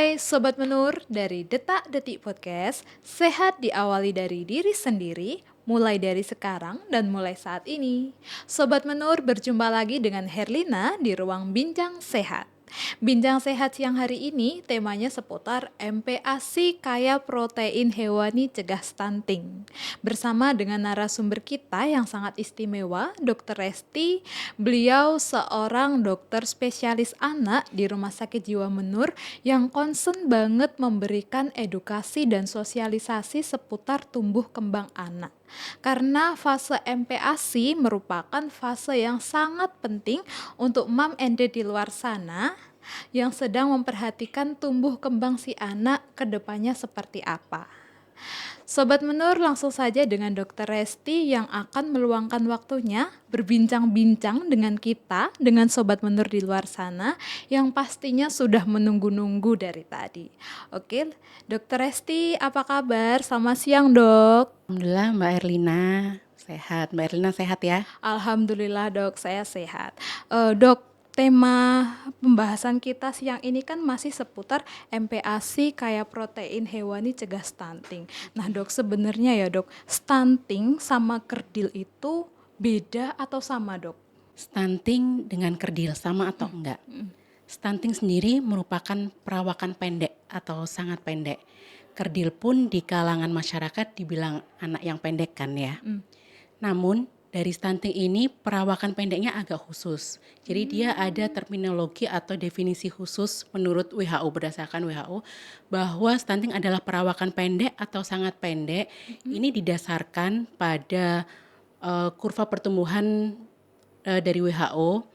Hai Sobat Menur dari Detak Detik Podcast. Sehat diawali dari diri sendiri, mulai dari sekarang dan mulai saat ini. Sobat Menur berjumpa lagi dengan Herlina di ruang Bincang Sehat. Bincang Sehat siang hari ini temanya seputar MPASI kaya protein hewani cegah stunting. Bersama dengan narasumber kita yang sangat istimewa, Dr. Resti. Beliau seorang dokter spesialis anak di Rumah Sakit Jiwa Menur yang concern banget memberikan edukasi dan sosialisasi seputar tumbuh kembang anak. Karena fase MPASI merupakan fase yang sangat penting untuk mom and dad di luar sana yang sedang memperhatikan tumbuh kembang si anak ke depannya seperti apa. Sobat Menur, langsung saja dengan Dr. Resti yang akan meluangkan waktunya berbincang-bincang dengan kita, dengan Sobat Menur di luar sana yang pastinya sudah menunggu-nunggu dari tadi. Oke, Dr. Resti apa kabar? Selamat siang, Dok. Alhamdulillah Mbak Erlina sehat. Mbak Erlina sehat ya? Alhamdulillah, Dok, saya sehat. Dok, tema pembahasan kita siang ini kan masih seputar MPASI kaya protein hewani cegah stunting. Nah, Dok, sebenarnya ya, Dok, stunting sama kerdil itu beda atau sama, Dok? Stunting dengan kerdil sama atau enggak? Stunting sendiri merupakan perawakan pendek atau sangat pendek. Kerdil pun di kalangan masyarakat dibilang anak yang pendek kan ya. Namun dari stunting ini perawakan pendeknya agak khusus. Jadi dia ada terminologi atau definisi khusus menurut WHO, berdasarkan WHO, bahwa stunting adalah perawakan pendek atau sangat pendek. Ini didasarkan pada kurva pertumbuhan dari WHO.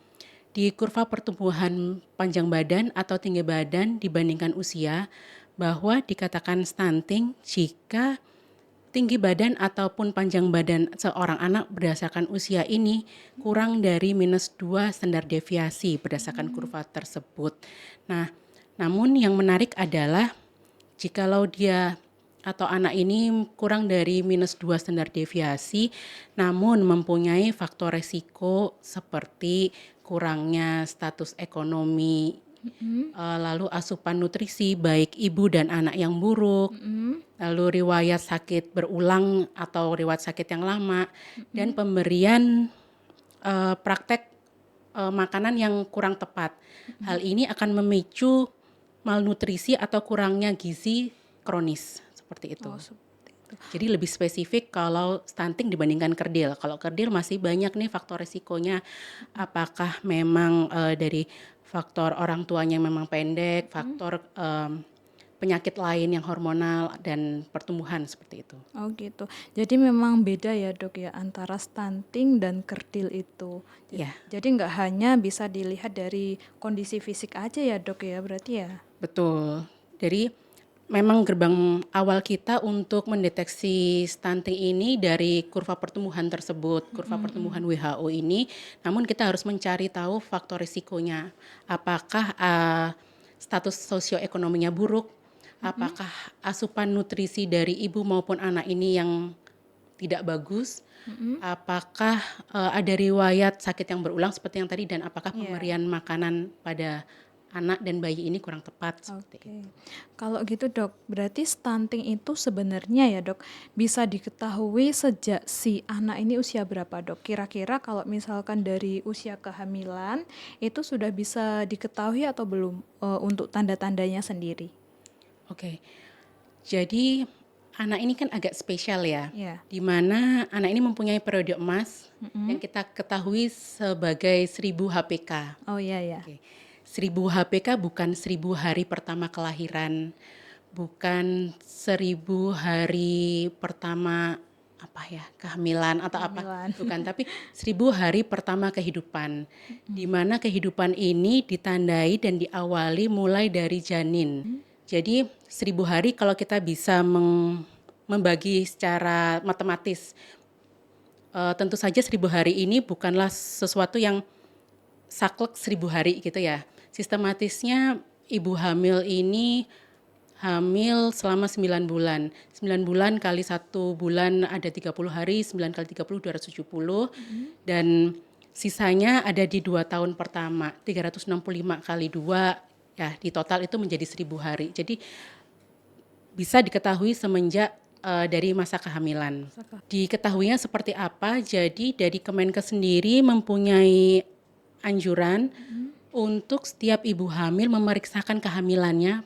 Di kurva pertumbuhan panjang badan atau tinggi badan dibandingkan usia, bahwa dikatakan stunting jika tinggi badan ataupun panjang badan seorang anak berdasarkan usia ini kurang dari -2 standar deviasi berdasarkan kurva tersebut. Nah, namun yang menarik adalah jikalau dia atau anak ini kurang dari -2 standar deviasi namun mempunyai faktor resiko seperti kurangnya status ekonomi, lalu asupan nutrisi baik ibu dan anak yang buruk, lalu riwayat sakit berulang atau riwayat sakit yang lama, dan pemberian praktek makanan yang kurang tepat. Hal ini akan memicu malnutrisi atau kurangnya gizi kronis seperti itu. Oh, seperti itu. Jadi lebih spesifik kalau stunting dibandingkan kerdil. Kalau kerdil masih banyak nih faktor risikonya. Apakah memang dari faktor orang tuanya yang memang pendek, faktor penyakit lain yang hormonal dan pertumbuhan seperti itu. Oh gitu. Jadi memang beda ya, Dok, ya antara stunting dan kerdil itu. Ya, Jadi nggak hanya bisa dilihat dari kondisi fisik aja ya, Dok, ya berarti ya. betul. Jadi memang gerbang awal kita untuk mendeteksi stunting ini dari kurva pertumbuhan tersebut, kurva pertumbuhan WHO ini. Namun kita harus mencari tahu faktor risikonya. Apakah status sosioekonominya buruk, apakah asupan nutrisi dari ibu maupun anak ini yang tidak bagus, apakah ada riwayat sakit yang berulang seperti yang tadi, dan apakah pemberian makanan pada anak dan bayi ini kurang tepat seperti itu. Oke. Kalau gitu, Dok, berarti stunting itu sebenarnya ya, Dok, bisa diketahui sejak si anak ini usia berapa, Dok? Kira-kira kalau misalkan dari usia kehamilan itu sudah bisa diketahui atau belum untuk tanda-tandanya sendiri? Oke, jadi anak ini kan agak spesial ya, Iya. di mana anak ini mempunyai periode emas yang kita ketahui sebagai 1000 HPK. Oh iya ya. Oke. 1000 HPK bukan 1000 hari pertama kelahiran, bukan 1000 hari pertama kehamilan atau Kehamilan. bukan, tapi 1000 hari pertama kehidupan, di mana kehidupan ini ditandai dan diawali mulai dari janin. Jadi 1000 hari kalau kita bisa membagi secara matematis, tentu saja 1000 hari ini bukanlah sesuatu yang saklek 1000 hari gitu ya. Sistematisnya ibu hamil ini hamil selama 9 bulan. 9 bulan kali 1 bulan ada 30 hari, 9 kali 30 270. Dan sisanya ada di 2 tahun pertama, 365 kali 2 ya di total itu menjadi 1.000 hari. Jadi bisa diketahui semenjak dari masa kehamilan. Diketahuinya seperti apa? Jadi dari Kemenkes sendiri mempunyai anjuran untuk setiap ibu hamil memeriksakan kehamilannya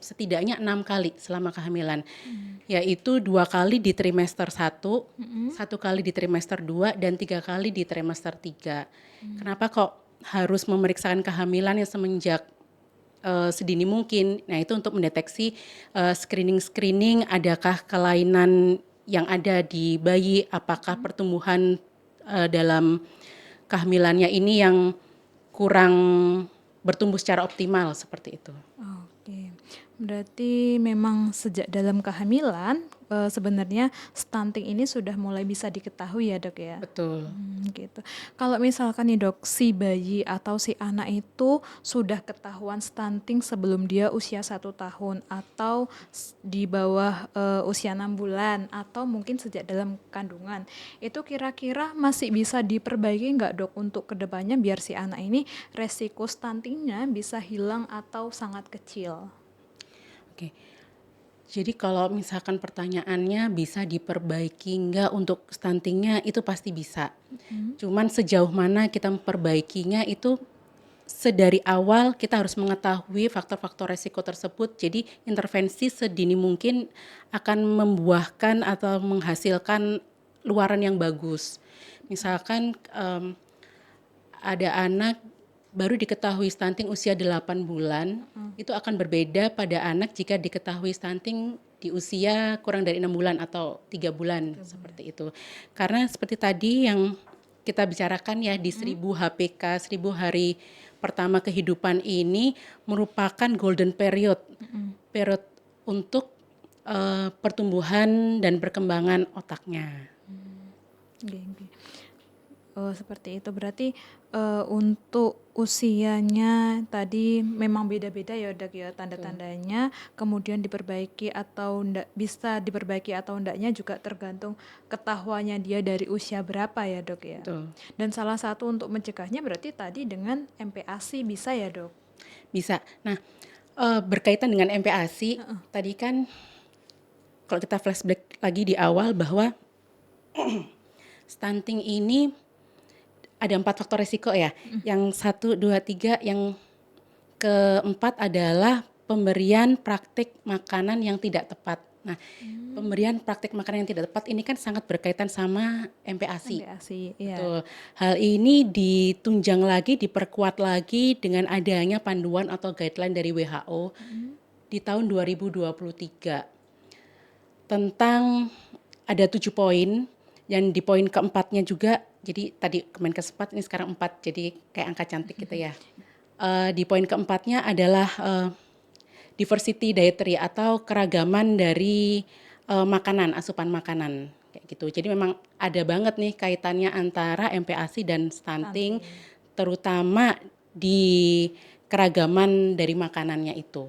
setidaknya 6 kali selama kehamilan, yaitu 2 kali di trimester 1, 1 kali di trimester 2, dan 3 kali di trimester 3. Kenapa kok harus memeriksakan kehamilan yang semenjak sedini mungkin? Nah, itu untuk mendeteksi screening adakah kelainan yang ada di bayi, apakah pertumbuhan dalam kehamilannya ini yang kurang bertumbuh secara optimal, seperti itu. Oke, berarti memang sejak dalam kehamilan sebenarnya stunting ini sudah mulai bisa diketahui ya dok ya? Betul. Gitu. Kalau misalkan nih dok, si bayi atau si anak itu sudah ketahuan stunting sebelum dia usia 1 tahun atau di bawah usia 6 bulan atau mungkin sejak dalam kandungan, itu kira-kira masih bisa diperbaiki nggak dok untuk kedepannya biar si anak ini resiko stuntingnya bisa hilang atau sangat kecil? Oke. Jadi kalau misalkan pertanyaannya bisa diperbaiki nggak untuk stuntingnya, itu pasti bisa. Cuman sejauh mana kita memperbaikinya itu sedari awal kita harus mengetahui faktor-faktor resiko tersebut. Jadi intervensi sedini mungkin akan membuahkan atau menghasilkan luaran yang bagus. Misalkan ada anak baru diketahui stunting usia 8 bulan, itu akan berbeda pada anak jika diketahui stunting di usia kurang dari 6 bulan atau 3 bulan, seperti itu. Karena seperti tadi yang kita bicarakan ya, di 1000 HPK, 1000 hari pertama kehidupan ini merupakan golden period, period untuk pertumbuhan dan perkembangan otaknya. Oke. Oh, seperti itu. Berarti untuk usianya tadi memang beda-beda ya dok ya tanda-tandanya, kemudian diperbaiki atau enggak, bisa diperbaiki atau enggaknya juga tergantung ketahuannya dia dari usia berapa ya dok ya. Betul. Dan salah satu untuk mencegahnya berarti tadi dengan MPASI bisa ya dok? Bisa. Nah, berkaitan dengan MPASI, tadi kan kalau kita flashback lagi di awal bahwa stunting ini ada 4 faktor risiko ya. Yang 1, 2, 3, yang keempat adalah pemberian praktik makanan yang tidak tepat. Nah, pemberian praktik makanan yang tidak tepat ini kan sangat berkaitan sama MPASI. MPASI, iya. Betul. Hal ini ditunjang lagi, diperkuat lagi dengan adanya panduan atau guideline dari WHO di tahun 2023 tentang ada 7 poin, yang di poin keempatnya juga, jadi tadi Kemenkes 4, ini sekarang 4, jadi kayak angka cantik gitu ya. Di poin keempatnya adalah diversity dietary atau keragaman dari makanan, asupan makanan kayak gitu. Jadi memang ada banget nih kaitannya antara MPASI dan stunting, terutama di keragaman dari makanannya itu.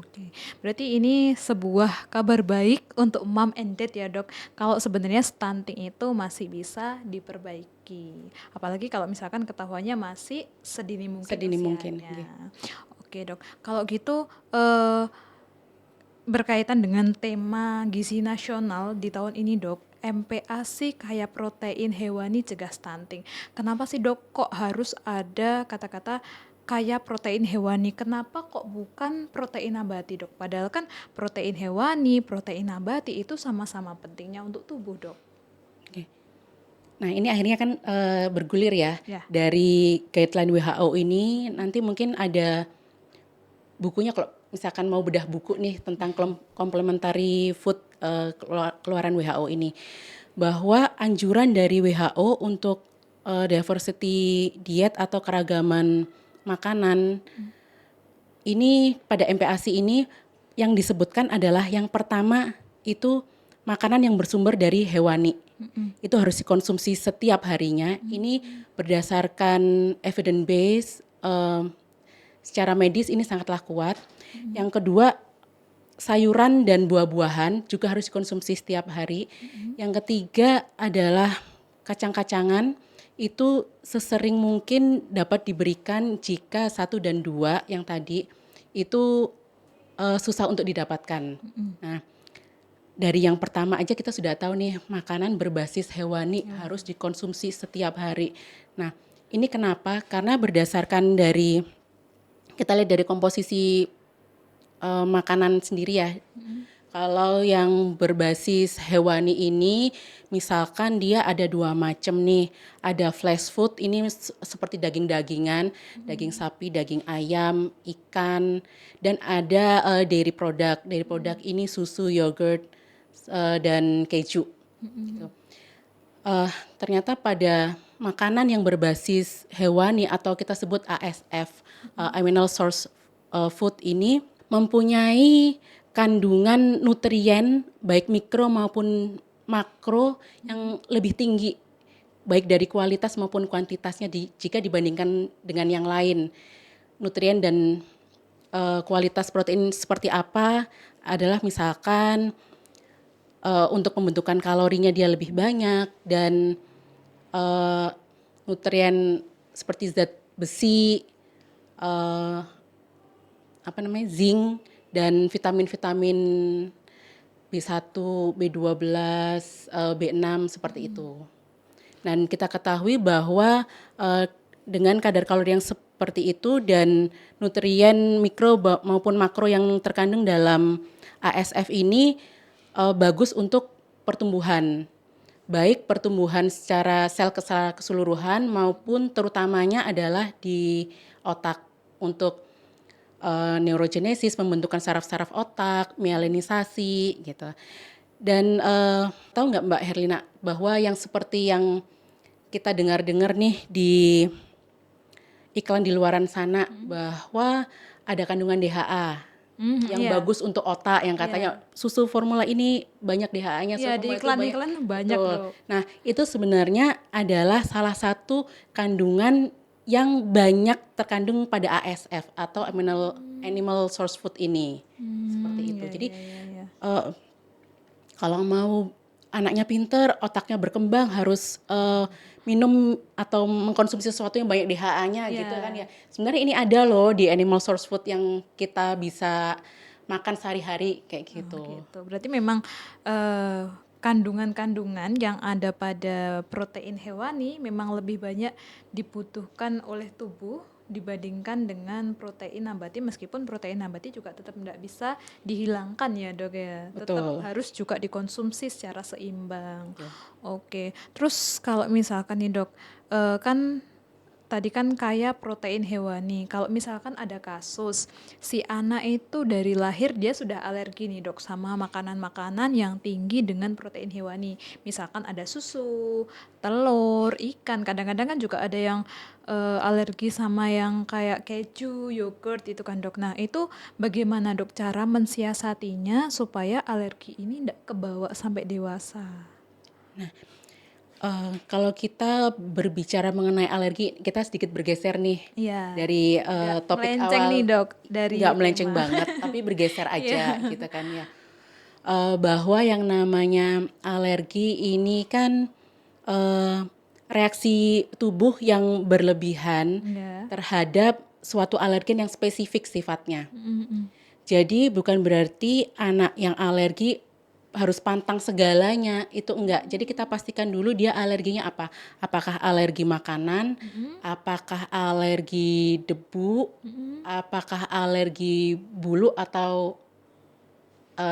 Oke, berarti ini sebuah kabar baik untuk mom and dad ya dok. Kalau sebenarnya stunting itu masih bisa diperbaiki. Apalagi kalau misalkan ketahuannya masih sedini mungkin Sedini mungkin, usianya. iya. Oke dok, kalau gitu berkaitan dengan tema gizi nasional di tahun ini dok, MPASI kaya protein hewani cegah stunting. Kenapa sih dok kok harus ada kata-kata kaya protein hewani? Kenapa kok bukan protein nabati dok? Padahal kan protein hewani, protein nabati itu sama-sama pentingnya untuk tubuh dok. Oke. Nah ini akhirnya kan bergulir ya, Ya. dari guideline WHO ini. Nanti mungkin ada bukunya, kalau misalkan mau bedah buku nih tentang complementary food keluaran WHO ini, bahwa anjuran dari WHO untuk diversity diet atau keragaman makanan ini pada MPASI ini yang disebutkan adalah yang pertama itu makanan yang bersumber dari hewani. Itu harus dikonsumsi setiap harinya. Ini berdasarkan evidence base, secara medis ini sangatlah kuat. Yang kedua, sayuran dan buah-buahan juga harus dikonsumsi setiap hari. Yang ketiga adalah kacang-kacangan. itu sesering mungkin dapat diberikan jika 1 dan 2 yang tadi itu susah untuk didapatkan. Nah, dari yang pertama aja kita sudah tahu nih, makanan berbasis hewani harus dikonsumsi setiap hari. Nah, ini kenapa? Karena berdasarkan dari kita lihat dari komposisi makanan sendiri ya. Kalau yang berbasis hewani ini, misalkan dia ada 2 macam nih. Ada flash food, ini seperti daging-dagingan, daging sapi, daging ayam, ikan, dan ada dairy product. Dairy product ini susu, yogurt, dan keju. Gitu. Ternyata pada makanan yang berbasis hewani atau kita sebut ASF, Animal Source Food ini mempunyai kandungan nutrien baik mikro maupun makro yang lebih tinggi baik dari kualitas maupun kuantitasnya jika dibandingkan dengan yang lain. Nutrien dan kualitas protein seperti apa adalah misalkan untuk pembentukan kalorinya dia lebih banyak dan nutrien seperti zat besi, zinc dan vitamin-vitamin B1, B12, B6 seperti itu. Dan kita ketahui bahwa dengan kadar kalori yang seperti itu dan nutrien mikro maupun makro yang terkandung dalam ASF ini bagus untuk pertumbuhan. Baik pertumbuhan secara sel keseluruhan maupun terutamanya adalah di otak untuk neurogenesis, pembentukan saraf-saraf otak, mielinisasi gitu. Dan tahu nggak Mbak Herlina bahwa yang seperti yang kita dengar-dengar nih di iklan di luaran sana bahwa ada kandungan DHA yang bagus untuk otak, yang katanya susu formula ini banyak DHA-nya. Iya, di iklan-iklan banyak loh. Nah, itu sebenarnya adalah salah satu kandungan yang banyak terkandung pada ASF atau animal source food ini. Seperti itu. Jadi kalau mau anaknya pinter, otaknya berkembang, harus minum atau mengkonsumsi sesuatu yang banyak DHA-nya gitu kan ya. Sebenarnya ini ada loh di animal source food yang kita bisa makan sehari-hari kayak gitu. Gitu. Berarti memang kandungan-kandungan yang ada pada protein hewani memang lebih banyak dibutuhkan oleh tubuh dibandingkan dengan protein nabati, meskipun protein nabati juga tetap tidak bisa dihilangkan ya dok ya, tetap harus juga dikonsumsi secara seimbang. Oke. Terus kalau misalkan nih dok, kan tadi kan kaya protein hewani. Kalau misalkan ada kasus si anak itu dari lahir dia sudah alergi nih dok sama makanan-makanan yang tinggi dengan protein hewani. Misalkan ada susu, telur, ikan. Kadang-kadang kan juga ada yang alergi sama yang kayak keju, yogurt itu kan dok. Nah itu bagaimana dok cara mensiasatinya supaya alergi ini tidak kebawa sampai dewasa? Kalau kita berbicara mengenai alergi, kita sedikit bergeser nih dari topik melenceng awal. Nih dok, dari nggak melenceng banget, tapi bergeser aja gitu kan ya. Bahwa yang namanya alergi ini kan reaksi tubuh yang berlebihan terhadap suatu alergen yang spesifik sifatnya. Jadi bukan berarti anak yang alergi harus pantang segalanya, itu enggak. Jadi kita pastikan dulu dia alerginya apa. Apakah alergi makanan, apakah alergi debu, apakah alergi bulu atau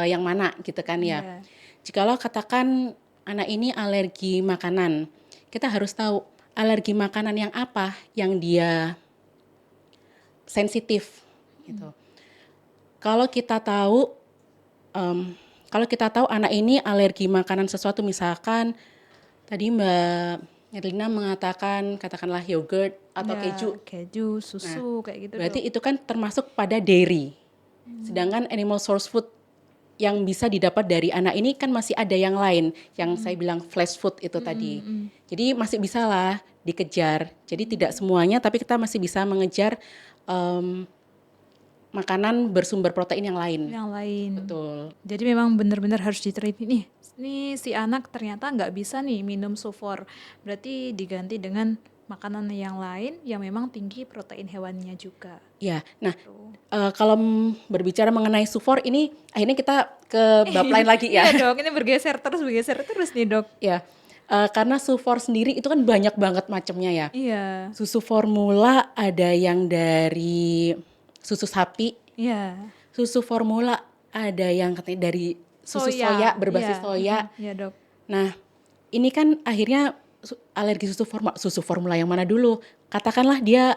yang mana gitu kan ya. Jikalau katakan anak ini alergi makanan, kita harus tahu alergi makanan yang apa yang dia sensitif gitu. Kalau kita tahu anak ini alergi makanan sesuatu, misalkan tadi Mbak Herlina mengatakan katakanlah yogurt atau keju, susu kayak gitu. Berarti itu kan termasuk pada dairy. Sedangkan animal source food yang bisa didapat dari anak ini kan masih ada yang lain, yang saya bilang flash food itu tadi. Jadi masih bisa lah dikejar. Jadi tidak semuanya, tapi kita masih bisa mengejar makanan bersumber protein yang lain. Yang lain. Betul. Jadi memang benar-benar harus diteliti nih. Nih si anak ternyata nggak bisa nih minum sufor. Berarti diganti dengan makanan yang lain yang memang tinggi protein hewannya juga. Ya, nah Tuh. kalau berbicara mengenai sufor ini akhirnya kita ke bab lain lagi ya. Iya dok, ini bergeser terus nih dok. Ya, karena sufor sendiri itu kan banyak banget macamnya ya. Iya. Susu formula ada yang dari susu sapi, Iya. susu formula ada yang katanya dari susu soya berbasis Iya. soya. Iya dok. Nah, ini kan akhirnya alergi susu formula yang mana dulu? Katakanlah dia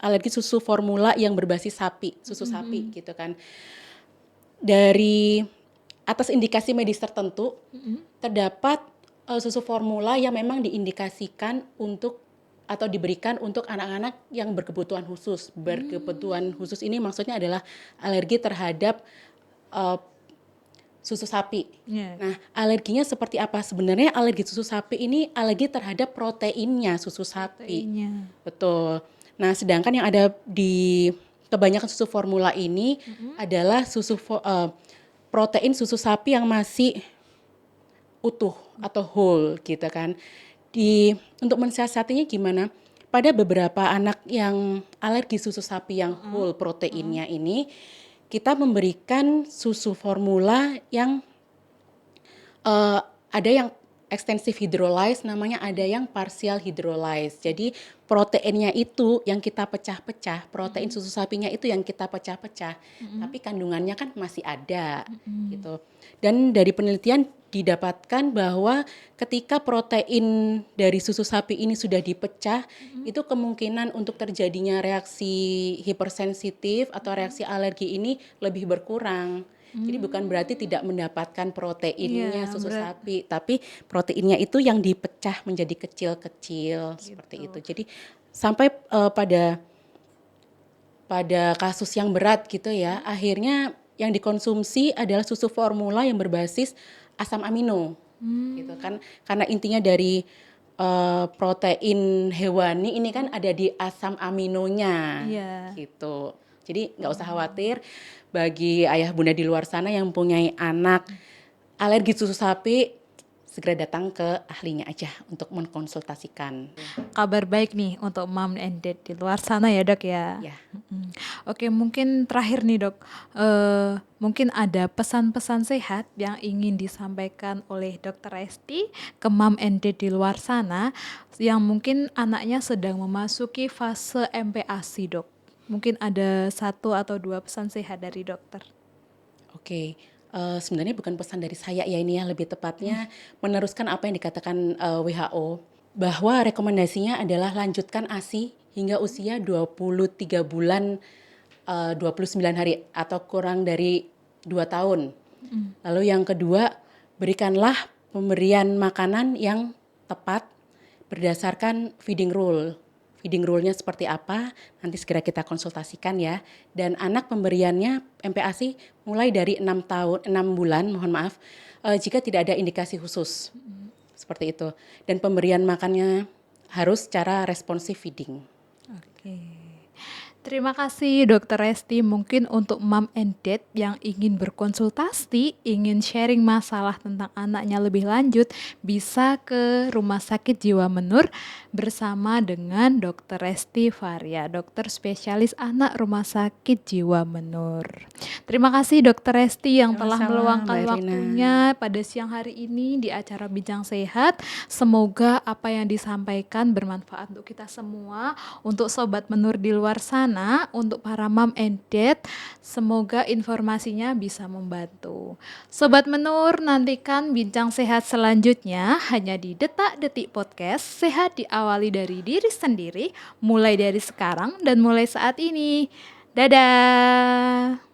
alergi susu formula yang berbasis sapi, susu sapi gitu kan. Dari atas indikasi medis tertentu, terdapat susu formula yang memang diindikasikan untuk atau diberikan untuk anak-anak yang berkebutuhan khusus. Berkebutuhan khusus ini maksudnya adalah alergi terhadap susu sapi. Iya. Nah, alerginya seperti apa? Sebenarnya alergi susu sapi ini alergi terhadap proteinnya susu sapi. Proteinnya. Betul. Nah, sedangkan yang ada di kebanyakan susu formula ini adalah protein susu sapi yang masih utuh atau whole gitu kan. Untuk mensiasatinya gimana? Pada beberapa anak yang alergi susu sapi yang whole proteinnya ini, kita memberikan susu formula yang ada yang extensive hydrolyze, namanya ada yang partial hydrolyze. Jadi proteinnya itu yang kita pecah-pecah, protein susu sapinya itu yang kita pecah-pecah, tapi kandungannya kan masih ada gitu. Dan dari penelitian didapatkan bahwa ketika protein dari susu sapi ini sudah dipecah, itu kemungkinan untuk terjadinya reaksi hipersensitif atau reaksi alergi ini lebih berkurang. Jadi bukan berarti tidak mendapatkan proteinnya Iya, susu sapi, tapi proteinnya itu yang dipecah menjadi kecil-kecil seperti itu. Jadi sampai pada kasus yang berat gitu ya, akhirnya yang dikonsumsi adalah susu formula yang berbasis asam amino, gitu kan? Karena intinya dari protein hewani ini kan ada di asam aminonya, Iya. gitu. Jadi nggak usah khawatir bagi ayah bunda di luar sana yang mempunyai anak alergi susu sapi, segera datang ke ahlinya aja untuk mengkonsultasikan. Kabar baik nih untuk mom and dad di luar sana ya dok ya. Ya. Oke, mungkin terakhir nih dok, mungkin ada pesan-pesan sehat yang ingin disampaikan oleh dokter Esti ke mom and dad di luar sana yang mungkin anaknya sedang memasuki fase MPASI dok. Mungkin ada 1 atau 2 pesan sehat dari dokter. Oke, sebenarnya bukan pesan dari saya ya ini ya, lebih tepatnya meneruskan apa yang dikatakan WHO, bahwa rekomendasinya adalah lanjutkan ASI hingga usia 23 bulan 29 hari atau kurang dari 2 tahun. Lalu yang kedua, berikanlah pemberian makanan yang tepat berdasarkan feeding rule. Feeding rule-nya seperti apa, nanti segera kita konsultasikan ya. Dan anak pemberiannya MPASI mulai dari 6 bulan, mohon maaf, jika tidak ada indikasi khusus. Seperti itu. Dan pemberian makannya harus secara responsif feeding. Oke. Terima kasih Dokter Resti. Mungkin untuk mom and dad yang ingin berkonsultasi, ingin sharing masalah tentang anaknya lebih lanjut, bisa ke Rumah Sakit Jiwa Menur bersama dengan Dokter Resti Faria, dokter spesialis anak Rumah Sakit Jiwa Menur. Terima kasih Dokter Resti yang telah Sama-sama, meluangkan Mbak Rina. waktunya pada siang hari ini di acara Bincang Sehat. Semoga apa yang disampaikan bermanfaat untuk kita semua, untuk Sobat Menur di luar sana, untuk para mom and dad. Semoga informasinya bisa membantu. Sobat Menur, nantikan Bincang Sehat selanjutnya hanya di Detak Detik Podcast. Sehat diawali dari diri sendiri, mulai dari sekarang dan mulai saat ini. Dadah.